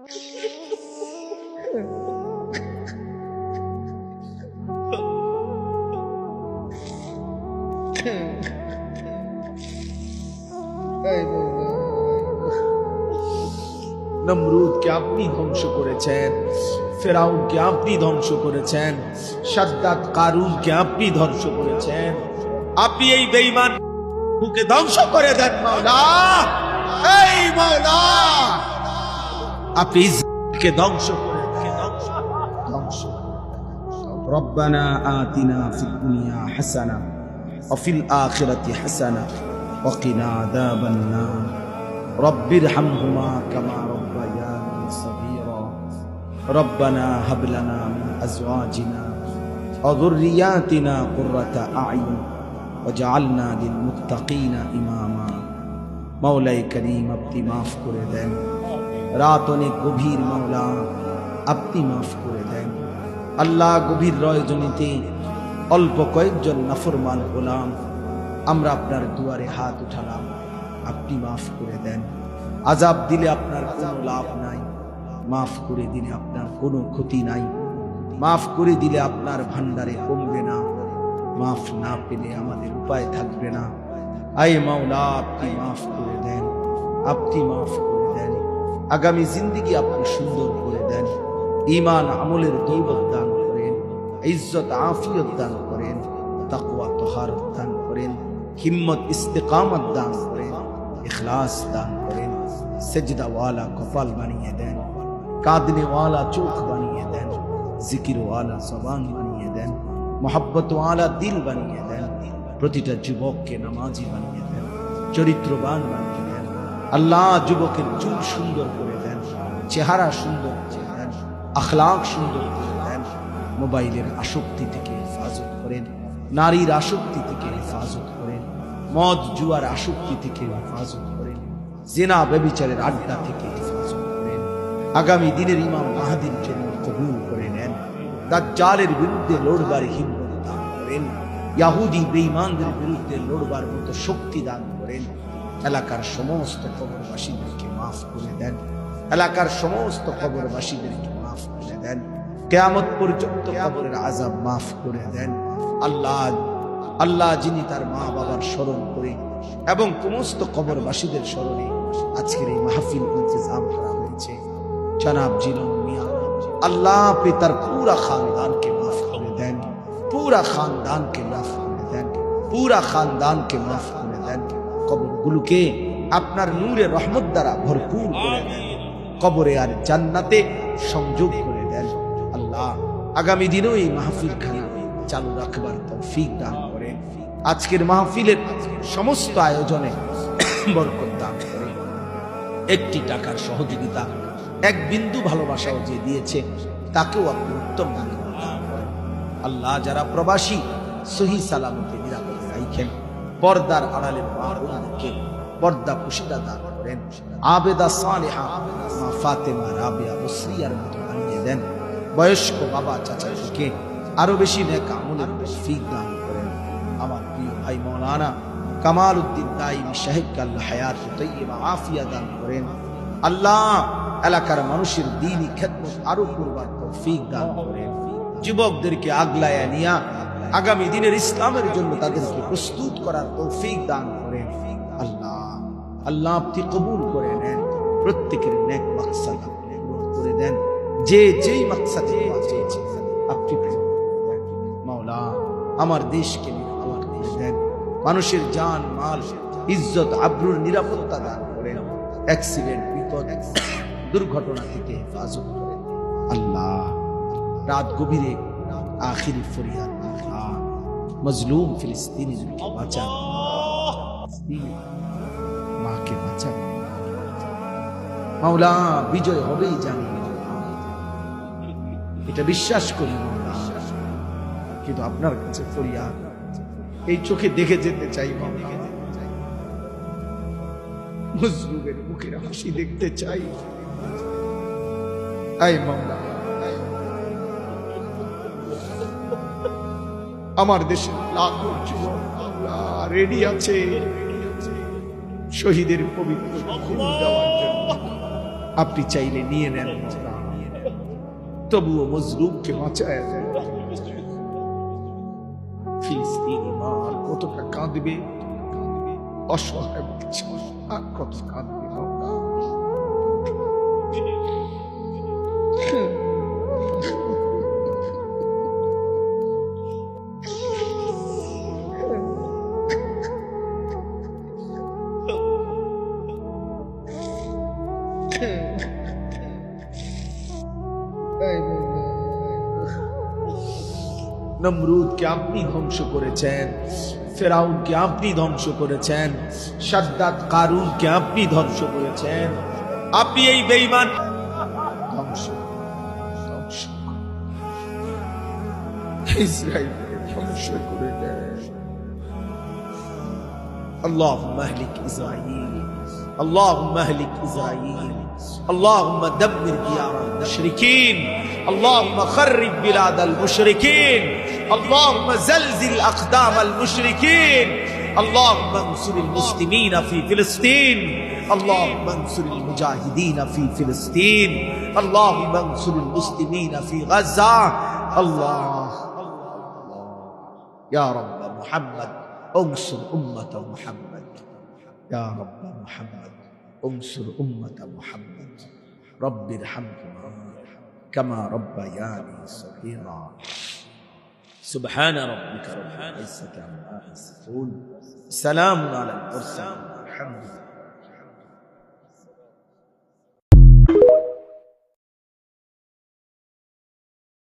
নমরুদকে আপনি ধ্বংস করেছেন, ফেরাউনকে আপনি ধ্বংস করেছেন, শাদ্দাদ কারুনকে আপনি ধ্বংস করেছেন। আপনি এই বেঈমানকে ধ্বংস করে দেন মাওলা। এই মাওলা, আপনি ইসরাইলকে ধ্বংস করে দেন, ধ্বংস। রব্বানা আতিনা ফিদ দুনিয়া হাসানা ওয়া ফিল আখিরাতি হাসানা ওয়া কিনা আযাবান নার। রব্বিরহামহুমা কামা রব্বায়ানি সগীরা। রব্বানা হাব লানা মিন আজওয়াজিনা ওয়া যুররিয়াতিনা কুররাতা আ'য়ুন ওয়াজআলনা লিল মুত্তাকিনা ইমামা। মাওলাই করিম, আপনি মাফ করে দেন। রাত অনেক গভীর মাওলা, আপনি মাফ করে দেন। আল্লাহ, গভীর রজনীতে অল্প কয়েকজন নাফরমান গোলাম আমরা আপনার দুয়ারে হাত উঠালাম, আপনি মাফ করে দেন। আযাব দিলে আপনার কোনো লাভ নাই, মাফ করে দিলে আপনার কোনো ক্ষতি নাই, মাফ করে দিলে আপনার ভান্ডারে কমবে না, মাফ না পেলে আমাদের উপায় থাকবে না। আয় মাওলা, আপনি মাফ করে দেন, আপনি মাফ করে দেন। আগামী জিন্দেগি আপনি সুন্দর করে দেন। ঈমান আমলের দৌলত দান করেন, ইজ্জত আফিয়ত দান করেন, তাকওয়া তহারত দান করেন, হিম্মত ইস্তেকামত দান করেন, ইখলাস দান করেন। সেজদাওয়ালা কপাল বানিয়ে দেন, কাঁদনেওয়ালা চোখ বানিয়ে দেন, জিকিরওয়ালা জবান বানিয়ে দেন, মোহাব্বতওয়ালা দিল বানিয়ে দেন। প্রতিটা যুবককে নামাজি বানিয়ে দেন, চরিত্রবান বানিয়ে দেন। আল্লাহ, যুবকের চুল সুন্দর করে দেন, চেহারা সুন্দর করে দেন, আখলাক সুন্দর করে দেন। মোবাইলের আসক্তি থেকে হেফাজত করেন, নারীর আসক্তি থেকে হেফাজত করেন, মদ জুয়ার আসক্তি থেকে হেফাজত করেন, জিনা ব্যভিচারের আড্ডা থেকে হেফাজত করেন। আগামী দিনের ইমাম মাহদীর জন্য কবুল করে নেন। দাজ্জালের বিরুদ্ধে লড়বার হিম্মত দান করেন, ইহুদি বেঈমানদের বিরুদ্ধে লড়বার মতো শক্তি দান করেন। এলাকার সমস্ত কবরবাসীদেরকে মাফ করে দেন, এলাকার সমস্ত কবরবাসীদেরকে মাফ করে দেন। কিয়ামত পর্যন্ত কবরের আযাব মাফ করে দেন। আল্লাহ, আল্লাহ, যিনি তার মা বাবার স্মরণ করে এবং সমস্ত কবরবাসীদের স্মরণে আজকের এই মাহফিল ইন্তজাম করা হয়েছে, জনাব জিলন মিয়া, আল্লাহ, আপনি তার পুরা খানদানকে মাফ করে দেন, পুরা খানদানকে মাফ করে দেন, পুরা খানদানকে মাফ করে দেন। কবরগুলোকে আপনার নূরে রহমত দ্বারা ভরপুর করে দেন, কবরে আর জান্নাতে সংযোগ করে দেন। আল্লাহ, আগামী দিনেও এই মাহফিল খানা চালু রাখবার তৌফিক দান করেন। আজকের মাহফিলের সমস্ত আয়োজনে বরকত দান করেন। একটি টাকার সহযোগিতা, এক বিন্দু ভালোবাসাও যে দিয়েছে তাকেও আপনি উত্তম দান করেন। আল্লাহ, যারা প্রবাসী সহি সালামতে নিরাপদে রাখেন, পর্দার আড়ালের মা বোনদেরকে পর্দা পুশিদা দান করেন। আবেদা সালেহা মা ফাতেমা রাবিয়া বসরিয়ার মতো বানিয়ে দেন। বয়স্ক বাবা চাচাকে আরো বেশি নেক আমলের তৌফিক দান করেন। আমার প্রিয় ভাই মাওলানা কামাল উদ্দিন দাইমি সাহেবকে আল্লাহ হায়াত তাইয়্যিবা আফিয়া দান করেন। আল্লাহ, এলাকার মানুষের দ্বীনি খেদমত আরো করবার তৌফিক দান করেন। যুবকদেরকে আগলায়া নিয়া আগামী দিনের ইসলামের জন্য তাদেরকে প্রস্তুত করার তৌফিক দান করেন। আল্লাহ, আল্লাহ, আপনি কবুল করে নেন। প্রত্যেকের নেক মাকসাদ আপনি পূরণ করে দেন। যে যেই মাকসাদে চেয়েছে আপনি পূরণ করে দেন। মাওলা, আমার দেশকে নিরাপদ করে দেন। মানুষের জান মাল ইজ্জত আবরুর নিরাপত্তা দান করেন। অ্যাক্সিডেন্ট, বিপদ, দুর্ঘটনা থেকে হেফাজত করেন। আল্লাহ, রাত গভীরে আখিরি ফরিয়াদ, আল্লাহ, মজলুম ফিলিস্তিনিদেরকে বাঁচান, মাকে বাঁচান। মাওলা, বিজয় হবেই জানি, এটা বিশ্বাস করি মাওলা, কিন্তু আপনার কাছে ফরিয়াদ, এই চোখে দেখে যেতে চাই মাওলা, মজলুমের মুখের হাসি দেখতে চাই। আয় মাওলা, আমার দেশের লাখো যুবক রেডি আছে শহীদের পবিত্র খুন দেওয়ার জন্য। আপনি চাইলে নিয়ে নেন, তবুও মজলুমকে বাঁচায় দেন। ফিলিস্তিনি মা কতটা কাঁদবে, অসহায় বাচ্চা আর কত কাঁদবে। নমরুদকে আপনি ধ্বংস করেছেন, ফেরাউনকে আপনি ধ্বংস করেছেন, শাদ্দাদ কারুনকে আপনি ধ্বংস করেছেন। আপনি এই বেঈমান ধ্বংস ধ্বংস ইসরায়েলকে ধ্বংস করে দেন। اللهم اهلك إسرائيل، اللهم اهلك إسرائيل، اللهم دمر ديار المشركين، اللهم خرب بلاد المشركين، اللهم زلزل أقدام المشركين، اللهم انصر المسلمين في فلسطين، اللهم انصر المجاهدين في فلسطين، اللهم انصر المسلمين في غزة. الله يا رب محمد انصر أمة محمد، يا رب محمد انصر أمة محمد، رب ارحمهما كما ربياني صغيرا. سبحان ربك رب العزة عما يصفون، سلام على المرسلين، الحمد لله.